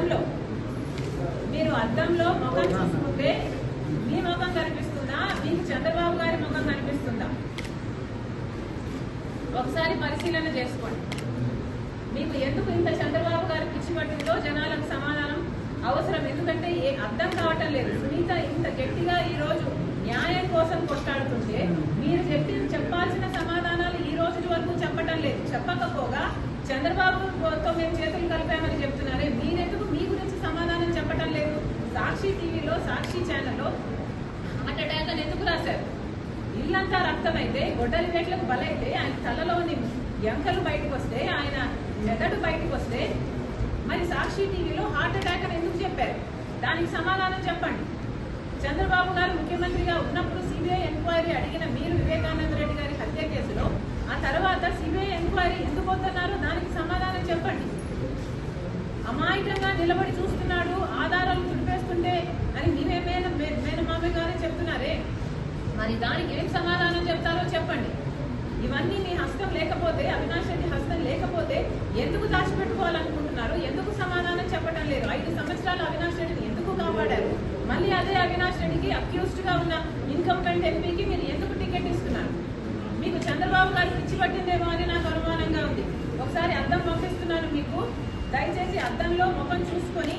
అద్దంలో మీరు అద్దంలో ముఖం చూసుకుంటే మీ ముఖం కనిపిస్తుందా, మీకు చంద్రబాబు గారి ముఖం కనిపిస్తుందా? ఒకసారి పరిశీలన చేసుకోండి. మీకు ఎందుకు ఇంత చంద్రబాబు గారి పిచ్చి పట్టిందో జనాలకు సమాధానం అవసరం. ఎందుకంటే అర్థం కావటం లేదు. సునీత ఇంత గట్టిగా ఈ రోజు న్యాయం కోసం కొట్లాడుతుంటే మీరు చెప్పాల్సిన సమాధానాలు ఈ రోజు వరకు చెప్పటం లేదు. చెప్పకపోగా చంద్రబాబుతో మేము చేతులు కలిపామని చెప్తున్నారే, మీరెందుకు మీ గురించి సమాధానం చెప్పటం లేదు? సాక్షి టీవీలో, సాక్షి ఛానల్లో హార్ట్ అటాక్ అని ఎందుకు రాశారు? ఇల్లంతా రక్తమైతే, గొడ్డలి వేట్లకు బలైతే, ఆయన తలలోని ఎంకలు బయటకు వస్తే, ఆయన మెదడు బయటకు వస్తే, మరి సాక్షి టీవీలో హార్ట్ అటాక్ అని ఎందుకు చెప్పారు? దానికి సమాధానం చెప్పండి. చంద్రబాబు గారు ముఖ్యమంత్రిగా ఉన్నప్పుడు సిబిఐ ఎంక్వైరీ అడిగిన మీరు వివేకానంద రెడ్డి గారి హత్య కేసులో ఆ తర్వాత సిబిఐ ఎంక్వైరీ ఎందుకు వద్దన్నారో దానికి సమాధానం చెప్పండి. అమాయకంగా నిలబడి చూస్తున్నాడు, ఆధారాలు తుడిపేస్తుంటే అని మేనమామయ్య గారే చెప్తున్నారే, మరి దానికి ఏం సమాధానం చెప్తారో చెప్పండి. ఇవన్నీ మీ హస్తం లేకపోతే, అవినాష్ రెడ్డి హస్తం లేకపోతే ఎందుకు దాచిపెట్టుకోవాలనుకుంటున్నారు? ఎందుకు సమాధానం చెప్పడం లేదు? 5 సంవత్సరాలు అవినాష్ రెడ్డిని ఎందుకు కాపాడారు? మళ్ళీ అదే అవినాష్ రెడ్డికి అక్యూజ్డ్ గా ఉన్న ఇన్కంపెంట్ ఎంపీకి మీరు ఎందుకు టికెట్ ఇస్తున్నారు? మీకు చంద్రబాబు గారు పిచ్చి పట్టిందేమో అని నాకు అనుమానంగా ఉంది. ఒకసారి అద్దం పంపిస్తున్నాను మీకు, దయచేసి అద్దంలో ముఖం చూసుకొని